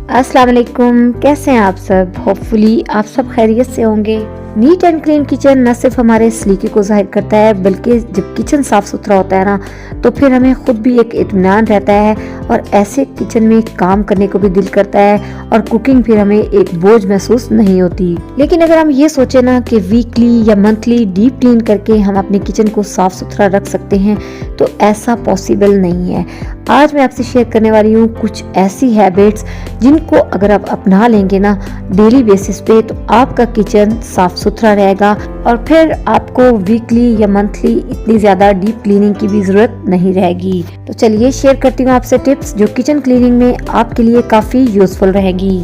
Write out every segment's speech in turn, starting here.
अस्सलाम वालेकुम, कैसे हैं आप सब। होपफुली आप सब खैरियत से होंगे। नीट एंड क्लीन किचन न सिर्फ हमारे सलीके को जाहिर करता है, बल्कि जब किचन साफ सुथरा होता है ना, तो फिर हमें खुद भी एक इत्मीनान रहता है और ऐसे किचन में काम करने को भी दिल करता है और कुकिंग फिर हमें एक बोझ महसूस नहीं होती। लेकिन अगर हम ये सोचे ना कि वीकली या मंथली डीप क्लीन करके हम अपने किचन को साफ सुथरा रख सकते हैं, तो ऐसा पॉसिबल नहीं है। आज मैं आपसे शेयर करने वाली हूँ कुछ ऐसी हैबिट्स जिनको अगर आप अपना लेंगे ना डेली बेसिस पे, तो आपका किचन साफ सुथरा रहेगा और फिर आपको वीकली या मंथली इतनी ज्यादा डीप क्लीनिंग की भी जरूरत नहीं रहेगी। तो चलिए शेयर करती हूँ आपसे टिप्स जो किचन क्लीनिंग में आपके लिए काफी यूजफुल रहेगी।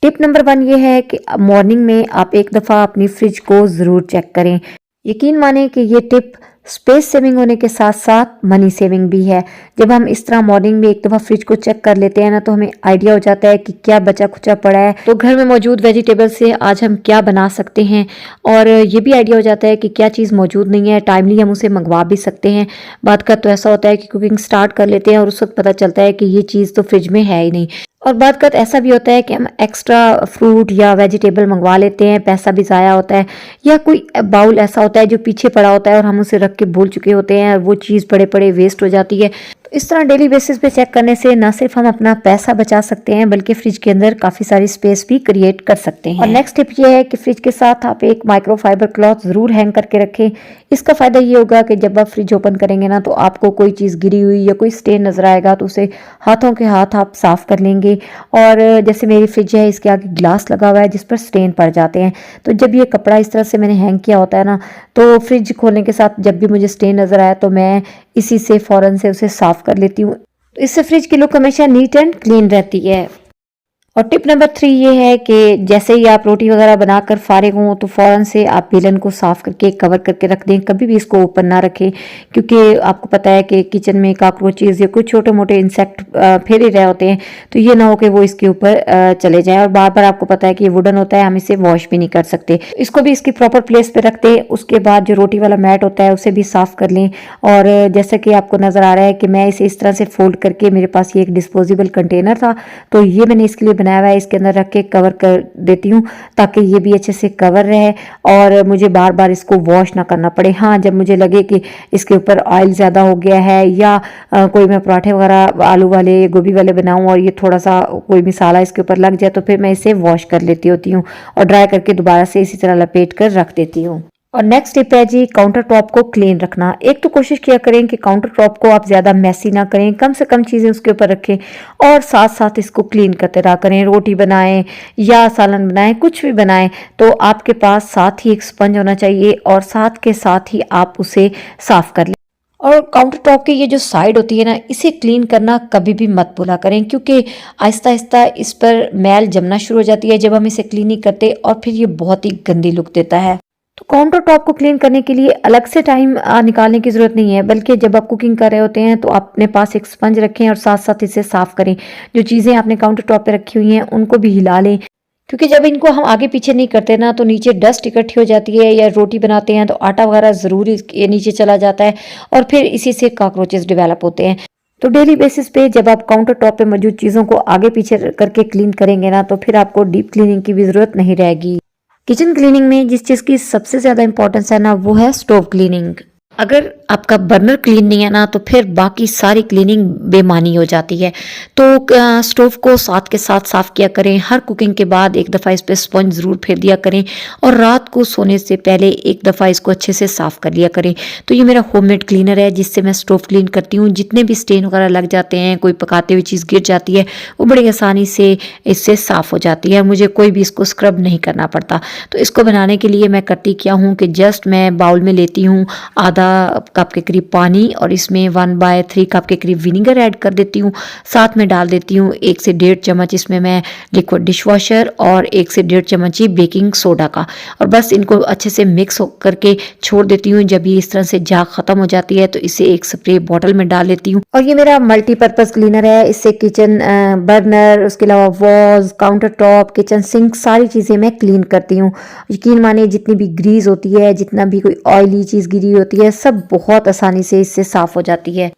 टिप नंबर 1 ये है कि मॉर्निंग में आप एक दफा अपनी फ्रिज को जरूर चेक करें। यकीन माने कि ये टिप स्पेस सेविंग होने के साथ साथ मनी सेविंग भी है। जब हम इस तरह मॉर्निंग में एक दफ़ा फ्रिज को चेक कर लेते हैं ना, तो हमें आइडिया हो जाता है कि क्या बचा खुचा पड़ा है, तो घर में मौजूद वेजिटेबल से आज हम क्या बना सकते हैं, और ये भी आइडिया हो जाता है कि क्या चीज़ मौजूद नहीं है, टाइमली हम उसे मंगवा भी सकते हैं। बात का तो ऐसा होता है कि कुकिंग स्टार्ट कर लेते हैं और उस वक्त पता चलता है कि ये चीज़ तो फ्रिज में है ही नहीं। और बात का ऐसा भी होता है कि हम एक्स्ट्रा फ्रूट या वेजिटेबल मंगवा लेते हैं, पैसा भी ज़ाया होता है, या कोई बाउल ऐसा होता है जो पीछे पड़ा होता है और हम उसे रख के भूल चुके होते हैं, वो चीज़ बड़े बड़े वेस्ट हो जाती है। तो इस तरह डेली बेसिस पे चेक करने से न सिर्फ हम अपना पैसा बचा सकते हैं, बल्कि फ्रिज के अंदर काफ़ी सारी स्पेस भी क्रिएट कर सकते हैं। और नेक्स्ट टिप ये है कि फ्रिज के साथ आप एक माइक्रोफाइबर क्लॉथ ज़रूर हैंग करके रखें। इसका फ़ायदा ये होगा कि जब आप फ्रिज ओपन करेंगे ना, तो आपको कोई चीज़ गिरी हुई या कोई स्टेन नज़र आएगा तो उसे हाथों के हाथ आप साफ़ कर लेंगे। और जैसे मेरी फ्रिज है, इसके आगे ग्लास लगा हुआ है जिस पर स्टेन पड़ जाते हैं, तो जब ये कपड़ा इस तरह से मैंने हैंग किया होता है ना, तो फ्रिज खोलने के साथ जब भी मुझे स्टेन नज़र आया तो मैं इसी से फ़ौरन से उसे साफ़ कर लेती हूँ। तो इससे फ्रिज की लुक हमेशा नीट एंड क्लीन रहती है। और टिप नंबर 3 ये है कि जैसे ही आप रोटी वगैरह बनाकर फारिग हों, तो फ़ौरन से आप बेलन को साफ़ करके कवर करके रख दें। कभी भी इसको ओपन ना रखें, क्योंकि आपको पता है कि किचन में कॉकरोचेज़ या कुछ छोटे मोटे इंसेक्ट फिर ही रहे होते हैं, तो ये ना हो कि वो इसके ऊपर चले जाएं। और बार बार आपको पता है कि ये वुडन होता है, हम इसे वॉश भी नहीं कर सकते। इसको भी इसकी प्रॉपर प्लेस पर रख दें। उसके बाद जो रोटी वाला मैट होता है उसे भी साफ़ कर लें। और जैसा कि आपको नज़र आ रहा है कि मैं इसे इस तरह से फोल्ड करके, मेरे पास ये एक डिस्पोजेबल कंटेनर था, तो ये मैंने इसके लिए बनाया हुआ है, इसके अंदर रख के कवर कर देती हूँ ताकि ये भी अच्छे से कवर रहे और मुझे बार बार इसको वॉश ना करना पड़े। हाँ, जब मुझे लगे कि इसके ऊपर ऑयल ज़्यादा हो गया है, या कोई मैं पराठे वगैरह आलू वाले गोभी वाले बनाऊँ और ये थोड़ा सा कोई मसाला इसके ऊपर लग जाए, तो फिर मैं इसे वॉश कर लेती होती हूँ और ड्राई करके दोबारा से इसी तरह लपेट कर रख देती हूँ। और नेक्स्ट टिप है जी, काउंटर टॉप को क्लीन रखना। एक तो कोशिश किया करें कि काउंटर टॉप को आप ज़्यादा मैसी ना करें, कम से कम चीज़ें उसके ऊपर रखें और साथ साथ इसको क्लीन करते रहा करें। रोटी बनाएं या सालन बनाएं, कुछ भी बनाएं, तो आपके पास साथ ही एक स्पंज होना चाहिए और साथ के साथ ही आप उसे साफ़ कर लें। और काउंटर टॉप की ये जो साइड होती है ना, इसे क्लीन करना कभी भी मत भूला करें, क्योंकि आहिस्ता आहिस्ता इस पर मैल जमना शुरू हो जाती है जब हम इसे क्लीन नहीं करते, और फिर ये बहुत ही गंदी लुक देता है। तो काउंटर टॉप को क्लीन करने के लिए अलग से टाइम निकालने की ज़रूरत नहीं है, बल्कि जब आप कुकिंग कर रहे होते हैं तो आप अपने पास एक स्पंज रखें और साथ साथ इसे साफ़ करें। जो चीज़ें आपने काउंटर टॉप पे रखी हुई हैं उनको भी हिला लें, क्योंकि जब इनको हम आगे पीछे नहीं करते ना, तो नीचे डस्ट इकट्ठी हो जाती है, या रोटी बनाते हैं तो आटा वगैरह ज़रूर ये नीचे चला जाता है और फिर इसी से कॉकरोचेस डेवलप होते हैं। तो डेली बेसिस पे जब आप काउंटर टॉप पे मौजूद चीज़ों को आगे पीछे करके क्लीन करेंगे ना, तो फिर आपको डीप क्लीनिंग की भी ज़रूरत नहीं रहेगी। किचन क्लीनिंग में जिस चीज़ की सबसे ज़्यादा इंपॉर्टेंस है ना, वो है स्टोव क्लीनिंग। अगर आपका बर्नर क्लीन नहीं है ना, तो फिर बाकी सारी क्लीनिंग बेमानी हो जाती है। तो स्टोव को साथ के साथ साफ़ किया करें। हर कुकिंग के बाद एक दफ़ा इस पर स्पंज ज़रूर फेर दिया करें और रात को सोने से पहले एक दफ़ा इसको अच्छे से साफ़ कर लिया करें। तो ये मेरा होममेड क्लीनर है जिससे मैं स्टोव क्लीन करती हूँ। जितने भी स्टेन वगैरह लग जाते हैं, कोई पकाते हुए चीज़ गिर जाती है, वो बड़ी आसानी से इससे साफ़ हो जाती है। मुझे कोई भी इसको स्क्रब नहीं करना पड़ता। तो इसको बनाने के लिए मैं करती क्या हूँ कि जस्ट मैं बाउल में लेती हूँ आधा कप के करीब पानी और इसमें 1/3 कप के करीब विनीगर ऐड कर देती हूँ। साथ में डाल देती हूँ 1 से 1.5 चम्मच इसमें मैं लिक्विड डिश वॉशर और 1 से 1.5 चम्मच ही बेकिंग सोडा का, और बस इनको अच्छे से मिक्स करके छोड़ देती हूँ। जब ये इस तरह से झाग खत्म हो जाती है तो इसे एक स्प्रे बॉटल में डाल लेती हूँ। और ये मेरा मल्टीपर्पज़ क्लीनर है। इससे किचन बर्नर, उसके अलावा walls, counter top, kitchen sink, सारी चीज़ें मैं क्लीन करती हूँ। यकीन मानिए जितनी भी ग्रीस होती है, जितना भी कोई ऑयली चीज़ गिरी होती है, सब बहुत आसानी से इससे साफ़ हो जाती है।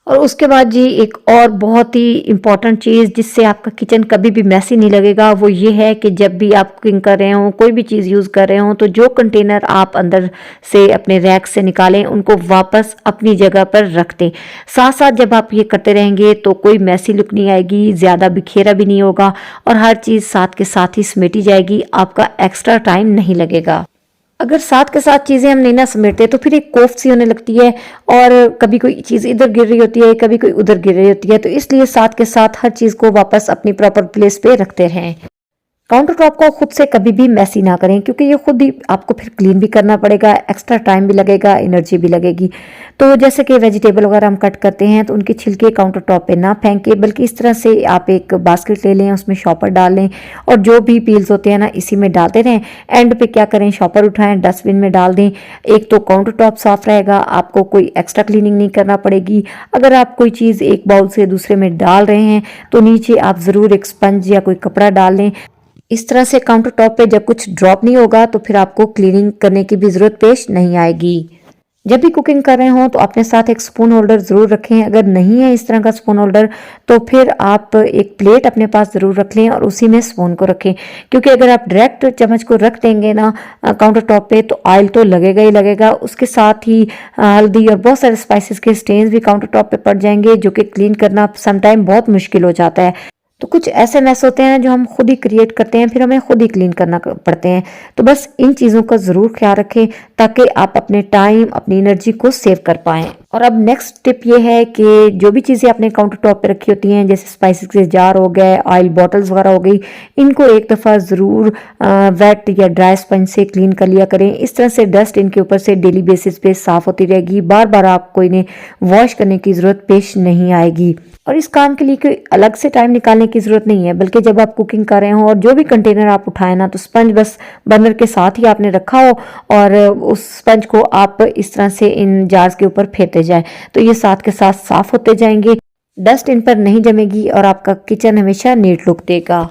और उसके बाद जी एक और बहुत ही इम्पॉर्टेंट चीज़ जिससे आपका किचन कभी भी मैसी नहीं लगेगा, वो ये है कि जब भी आप कुकिंग कर रहे हो, कोई भी चीज़ यूज़ कर रहे हो, तो जो कंटेनर आप अंदर से अपने रैक से निकालें उनको वापस अपनी जगह पर रख दें। साथ साथ जब आप ये करते रहेंगे तो कोई मैसी लुक नहीं आएगी, ज़्यादा बिखेरा भी नहीं होगा और हर चीज़ साथ के साथ ही समेटी जाएगी, आपका एक्स्ट्रा टाइम नहीं लगेगा। अगर साथ के साथ चीज़ें हम नहीं ना समेटते तो फिर एक कोफ्त सी होने लगती है और कभी कोई चीज़ इधर गिर रही होती है, कभी कोई उधर गिर रही होती है, तो इसलिए साथ के साथ हर चीज़ को वापस अपनी प्रॉपर प्लेस पे रखते रहें। काउंटर टॉप को खुद से कभी भी मैसी ना करें क्योंकि ये खुद ही आपको फिर क्लीन भी करना पड़ेगा, एक्स्ट्रा टाइम भी लगेगा, एनर्जी भी लगेगी। तो जैसे कि वेजिटेबल वगैरह हम कट करते हैं तो उनके छिलके काउंटर टॉप पे ना फेंके, बल्कि इस तरह से आप एक बास्केट ले लें, उसमें शॉपर डाल लें और जो भी पील्स होते हैं ना इसी में डालते रहें। एंड पे क्या करें, शॉपर उठाएं, डस्टबिन में डाल दें। एक तो काउंटर टॉप साफ रहेगा, आपको कोई एक्स्ट्रा क्लीनिंग नहीं करना पड़ेगी। अगर आप कोई चीज़ एक बाउल से दूसरे में डाल रहे हैं तो नीचे आप ज़रूर एक स्पंज या कोई कपड़ा डाल लें। इस तरह से काउंटर टॉप पे जब कुछ ड्रॉप नहीं होगा तो फिर आपको क्लीनिंग करने की भी ज़रूरत पेश नहीं आएगी। जब भी कुकिंग कर रहे हो तो अपने साथ एक स्पून होल्डर ज़रूर रखें। अगर नहीं है इस तरह का स्पून होल्डर तो फिर आप एक प्लेट अपने पास ज़रूर रख लें और उसी में स्पून को रखें, क्योंकि अगर आप डायरेक्ट चम्मच को रख देंगे ना काउंटर टॉप पे तो ऑयल तो लगेगा ही लगेगा, उसके साथ ही हल्दी और बहुत सारे स्पाइसेस के स्टेन्स भी काउंटर टॉप पे पड़ जाएंगे, जो कि क्लीन करना समटाइम बहुत मुश्किल हो जाता है। तो कुछ ऐसे मैस होते हैं जो हम खुद ही क्रिएट करते हैं, फिर हमें खुद ही क्लीन करना पड़ते हैं। तो बस इन चीज़ों का ज़रूर ख्याल रखें ताकि आप अपने टाइम, अपनी एनर्जी को सेव कर पाएँ। और अब नेक्स्ट टिप ये है कि जो भी चीज़ें आपने काउंटर टॉप पे रखी होती हैं, जैसे स्पाइसेस के जार हो गए, ऑयल बॉटल्स वगैरह हो गई, इनको एक दफ़ा ज़रूर वेट या ड्राई स्पंज से क्लीन कर लिया करें। इस तरह से डस्ट इनके ऊपर से डेली बेसिस पे साफ़ होती रहेगी, बार बार आपको इन्हें वॉश करने की ज़रूरत पेश नहीं आएगी। और इस काम के लिए कोई अलग से टाइम निकालने की ज़रूरत नहीं है, बल्कि जब आप कुकिंग कर रहे हो और जो भी कंटेनर आप उठाएं ना, तो स्पंज बस बर्नर के साथ ही आपने रखा हो और उस स्पंज को आप इस तरह से इन जार्स के ऊपर फेरते जाएं, तो ये साथ के साथ साफ होते जाएंगे, डस्ट इन पर नहीं जमेगी और आपका किचन हमेशा नीट लुक देगा।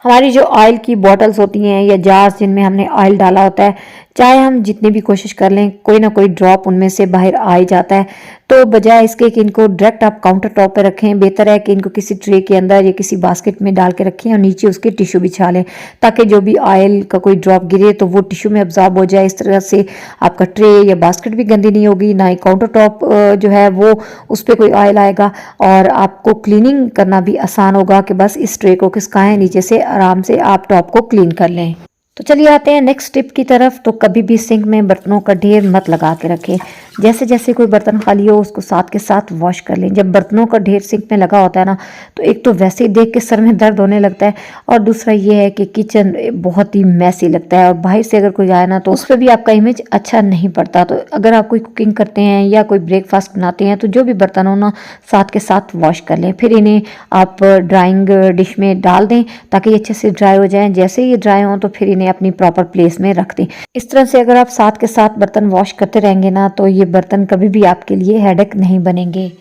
हमारी जो ऑयल की बॉटल्स होती हैं या जार्स जिनमें हमने ऑयल डाला होता है, चाहे हम जितनी भी कोशिश कर लें कोई ना कोई ड्रॉप उनमें से बाहर आ ही जाता है। तो बजाय इसके कि इनको डायरेक्ट आप काउंटर टॉप पे रखें, बेहतर है कि इनको किसी ट्रे के अंदर या किसी बास्केट में डाल के रखें और नीचे उसके टिश्यू बिछा लें, ताकि जो भी ऑयल का कोई ड्रॉप गिरे तो वो टिश्यू में अब्जॉर्ब हो जाए। इस तरह से आपका ट्रे या बास्केट भी गंदी नहीं होगी, ना ही काउंटर टॉप जो है वो उस पर कोई ऑयल आएगा और आपको क्लीनिंग करना भी आसान होगा कि बस इस ट्रे को खिसकाएं, नीचे से आराम से आप टॉप को क्लीन कर लें। तो चलिए आते हैं नेक्स्ट टिप की तरफ। तो कभी भी सिंक में बर्तनों का ढेर मत लगा के रखें। जैसे जैसे कोई बर्तन खाली हो उसको साथ के साथ वॉश कर लें। जब बर्तनों का ढेर सिंक में लगा होता है ना, तो एक तो वैसे ही देख के सर में दर्द होने लगता है और दूसरा ये है कि किचन बहुत ही मैसी लगता है और बाहर से अगर कोई आए ना तो उस पर भी आपका इमेज अच्छा नहीं पड़ता। तो अगर आप कोई कुकिंग करते हैं या कोई ब्रेकफास्ट बनाते हैं तो जो भी बर्तन हो ना साथ के साथ वॉश कर लें, फिर इन्हें आप ड्राइंग डिश में डाल दें ताकि ये अच्छे से ड्राई हो जाएं। जैसे ही ये ड्राई हों तो फिर इन्हें अपनी प्रॉपर प्लेस में रख दें। इस तरह से अगर आप साथ के साथ बर्तन वॉश करते रहेंगे ना तो ये बर्तन कभी भी आपके लिए हेडेक नहीं बनेंगे।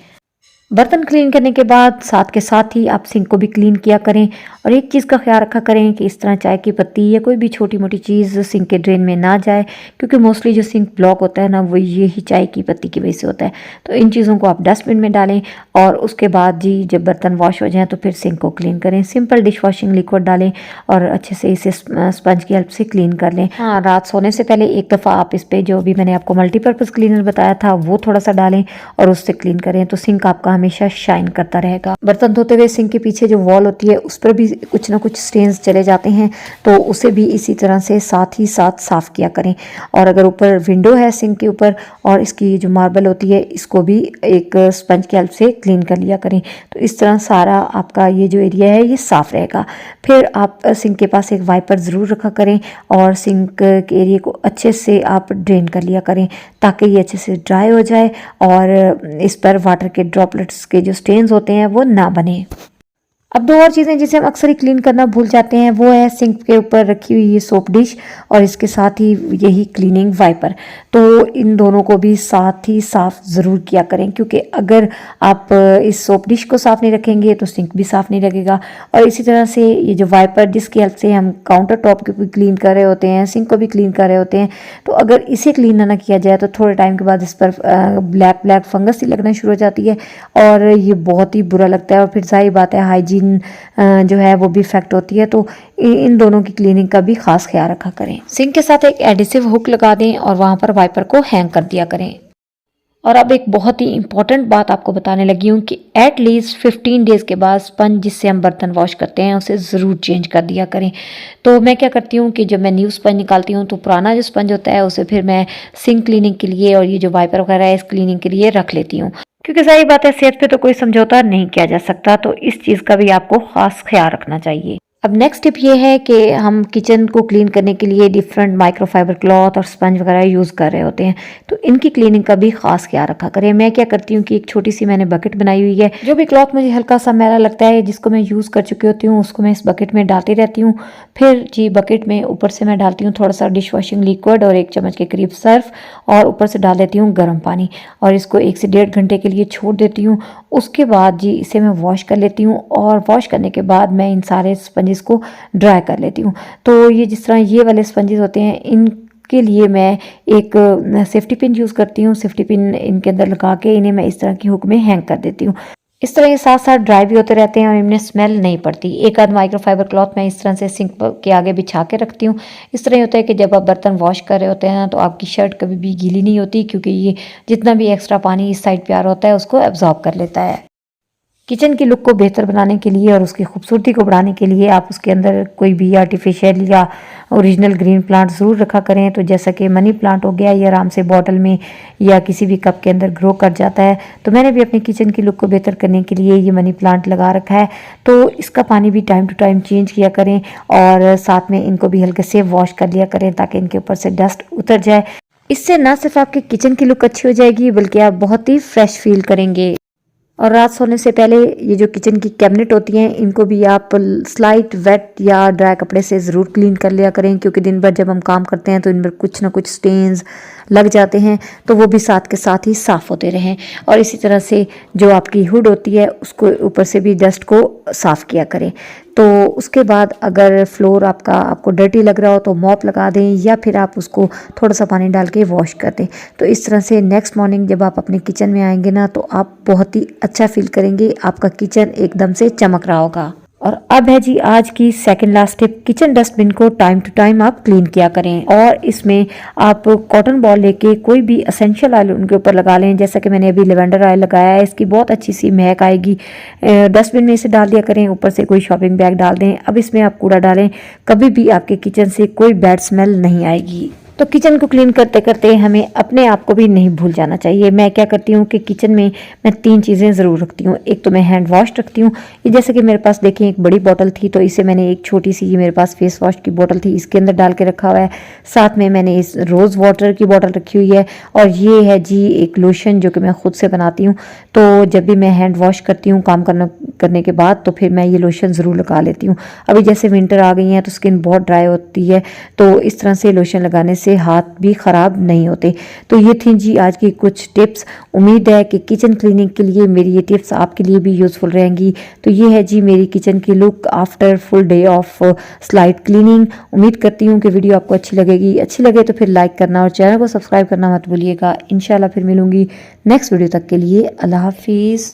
बर्तन क्लीन करने के बाद साथ के साथ ही आप सिंक को भी क्लीन किया करें और एक चीज़ का ख्याल रखा करें कि इस तरह चाय की पत्ती या कोई भी छोटी मोटी चीज़ सिंक के ड्रेन में ना जाए, क्योंकि मोस्टली जो सिंक ब्लॉक होता है ना वो ये ही चाय की पत्ती की वजह से होता है। तो इन चीज़ों को आप डस्टबिन में डालें और उसके बाद जी जब बर्तन वॉश हो जाएँ तो फिर सिंक को क्लीन करें। सिंपल डिश वॉशिंग लिक्विड डालें और अच्छे से इसे स्पंज की हेल्प से क्लीन कर लें। हाँ, रात सोने से पहले एक दफ़ा आप इस पर जो भी मैंने आपको मल्टीपर्पज़ क्लीनर बताया था वो थोड़ा सा डालें और उससे क्लीन करें, तो सिंक आपका हमेशा शाइन करता रहेगा। बर्तन धोते हुए सिंक के पीछे जो वॉल होती है उस पर भी कुछ ना कुछ स्टेन्स चले जाते हैं, तो उसे भी इसी तरह से साथ ही साथ साफ किया करें। और अगर ऊपर विंडो है सिंक के ऊपर और इसकी जो मार्बल होती है इसको भी एक स्पंज की हेल्प से क्लीन कर लिया करें, तो इस तरह सारा आपका ये जो एरिया है ये साफ रहेगा। फिर आप सिंक के पास एक वाइपर ज़रूर रखा करें और सिंक के एरिया को अच्छे से आप ड्रेन कर लिया करें ताकि ये अच्छे से ड्राई हो जाए और इस पर वाटर के ड्रॉपलेट्स के जो स्टेन्स होते हैं वो ना बने। अब दो और चीज़ें जिसे हम अक्सर ही क्लीन करना भूल जाते हैं, वो है सिंक के ऊपर रखी हुई ये सोप डिश और इसके साथ ही यही क्लीनिंग वाइपर। तो इन दोनों को भी साथ ही साफ़ ज़रूर किया करें, क्योंकि अगर आप इस सोप डिश को साफ़ नहीं रखेंगे तो सिंक भी साफ़ नहीं लगेगा। और इसी तरह से ये जो वाइपर जिसकी हेल्प से हम काउंटर टॉप को भी क्लीन कर रहे होते हैं, सिंक को भी क्लीन कर रहे होते हैं, तो अगर इसे क्लीन ना किया जाए तो थोड़े टाइम के बाद इस पर ब्लैक ब्लैक फंगस सी लगना शुरू हो जाती है और ये बहुत ही बुरा लगता है और फिर जाहिर बात है हाइजीन जो है वो भी इफेक्ट होती है। तो इन दोनों की क्लीनिंग का भी खास ख्याल रखा करें। सिंक के साथ एक एडिसिव हुक लगा दें और वहां पर वाइपर को हैंग कर दिया करें। और अब एक बहुत ही इंपॉर्टेंट बात आपको बताने लगी हूँ कि एट लीस्ट 15 डेज़ के बाद स्पंज जिससे हम बर्तन वॉश करते हैं उसे ज़रूर चेंज कर दिया करें। तो मैं क्या करती हूँ कि जब मैं न्यू स्पंज निकालती हूँ तो पुराना जो स्पंज होता है उसे फिर मैं सिंक क्लीनिंग के लिए और ये जो वाइपर वगैरह है इस क्लीनिंग के लिए रख लेती हूँ, क्योंकि सही बात है सेहत पे तो कोई समझौता नहीं किया जा सकता। तो इस चीज़ का भी आपको खास ख्याल रखना चाहिए। अब नेक्स्ट टिप ये है कि हम किचन को क्लीन करने के लिए डिफरेंट माइक्रोफाइबर क्लॉथ और स्पंज वगैरह यूज़ कर रहे होते हैं, तो इनकी क्लीनिंग का भी खास ख्याल रखा करें। मैं क्या करती हूँ कि एक छोटी सी मैंने बकेट बनाई हुई है, जो भी क्लॉथ मुझे हल्का सा मैला लगता है जिसको मैं यूज़ कर चुकी होती हूँ उसको मैं इस बकेट में डालती रहती हूँ। फिर जी बकेट में ऊपर से मैं डालती हूँ थोड़ा सा डिश वॉशिंग लिक्विड और 1 चम्मच के करीब सर्फ और ऊपर से डाल देती हूँ गर्म पानी और इसको 1 से 1.5 घंटे के लिए छोड़ देती हूँ। उसके बाद जी इसे मैं वॉश कर लेती हूँ और वॉश करने के बाद मैं इन सारे स्पंजेस को ड्राई कर लेती हूँ। तो ये जिस तरह ये वाले स्पंजेस होते हैं इनके लिए मैं एक सेफ्टी पिन यूज़ करती हूँ। सेफ्टी पिन इनके अंदर लगा के इन्हें मैं इस तरह की हुक में हैंग कर देती हूँ। इस तरह ये साथ साथ ड्राई भी होते रहते हैं और इनमें स्मेल नहीं पड़ती। एक आध माइक्रोफाइबर क्लॉथ मैं इस तरह से सिंक के आगे बिछा के रखती हूँ। इस तरह होता है कि जब आप बर्तन वॉश कर रहे होते हैं तो आपकी शर्ट कभी भी गीली नहीं होती, क्योंकि ये जितना भी एक्स्ट्रा पानी इस साइड पे आ रहा होता है उसको एब्जॉर्ब कर लेता है। किचन की लुक को बेहतर बनाने के लिए और उसकी खूबसूरती को बढ़ाने के लिए आप उसके अंदर कोई भी आर्टिफिशियल या ओरिजिनल ग्रीन प्लांट ज़रूर रखा करें। तो जैसा कि मनी प्लांट हो गया, ये आराम से बॉटल में या किसी भी कप के अंदर ग्रो कर जाता है। तो मैंने भी अपनी किचन की लुक को बेहतर करने के लिए ये मनी प्लांट लगा रखा है। तो इसका पानी भी टाइम टू टाइम चेंज किया करें और साथ में इनको भी हल्के से वॉश कर लिया करें ताकि इनके ऊपर से डस्ट उतर जाए। इससे ना सिर्फ आपकी किचन की लुक अच्छी हो जाएगी बल्कि आप बहुत ही फ्रेश फील करेंगे। और रात सोने से पहले ये जो किचन की कैबिनेट होती हैं इनको भी आप स्लाइट वेट या ड्राई कपड़े से ज़रूर क्लीन कर लिया करें, क्योंकि दिन भर जब हम काम करते हैं तो इन पर कुछ ना कुछ स्टेन्स लग जाते हैं, तो वो भी साथ के साथ ही साफ़ होते रहें। और इसी तरह से जो आपकी हुड होती है उसको ऊपर से भी डस्ट को साफ़ किया करें। तो उसके बाद अगर फ्लोर आपको डर्टी लग रहा हो तो मॉप लगा दें या फिर आप उसको थोड़ा सा पानी डाल के वॉश कर दें। तो इस तरह से नेक्स्ट मॉर्निंग जब आप अपने किचन में आएंगे ना तो आप बहुत ही अच्छा फील करेंगे, आपका किचन एकदम से चमक रहा होगा। और अब है जी आज की second last tip, kitchen dustbin को टाइम टू टाइम आप क्लीन किया करें और इसमें आप कॉटन बॉल लेके कोई भी एसेंशियल ऑयल उनके ऊपर लगा लें। जैसा कि मैंने अभी लेवेंडर ऑयल लगाया है, इसकी बहुत अच्छी सी महक आएगी। डस्टबिन में इसे डाल दिया करें, ऊपर से कोई शॉपिंग बैग डाल दें। अब इसमें आप कूड़ा डालें, कभी भी आपके किचन से कोई बैड स्मेल नहीं आएगी। तो किचन को क्लीन करते करते हमें अपने आप को भी नहीं भूल जाना चाहिए। मैं क्या करती हूँ कि किचन में मैं 3 चीज़ें ज़रूर रखती हूँ। एक तो मैं हैंड वॉश रखती हूँ, ये जैसे कि मेरे पास देखिए एक बड़ी बोतल थी तो इसे मैंने एक छोटी सी, ये मेरे पास फेस वॉश की बोतल थी, इसके अंदर डाल के रखा हुआ है। साथ में मैंने इस रोज़ वाटर की बोतल रखी हुई है और ये है जी एक लोशन जो कि मैं खुद से बनाती हूँ। तो जब भी मैं हैंड वॉश करती हूँ काम करने के बाद तो फिर मैं ये लोशन ज़रूर लगा लेती हूँ। अभी जैसे विंटर आ गई हैं तो स्किन बहुत ड्राई होती है, तो इस तरह से लोशन लगाने से हाथ भी ख़राब नहीं होते। तो ये थी जी आज की कुछ टिप्स। उम्मीद है कि किचन क्लीनिंग के लिए मेरी ये टिप्स आपके लिए भी यूज़फुल रहेंगी। तो ये है जी मेरी किचन की look after full day of slide cleaning. उम्मीद करती हूँ कि वीडियो आपको अच्छी लगेगी। अच्छी लगे तो फिर लाइक करना और चैनल को सब्सक्राइब करना मत भूलिएगा। इंशाल्लाह फिर मिलूंगी नेक्स्ट वीडियो। तक के लिए अल्लाह हाफिज़।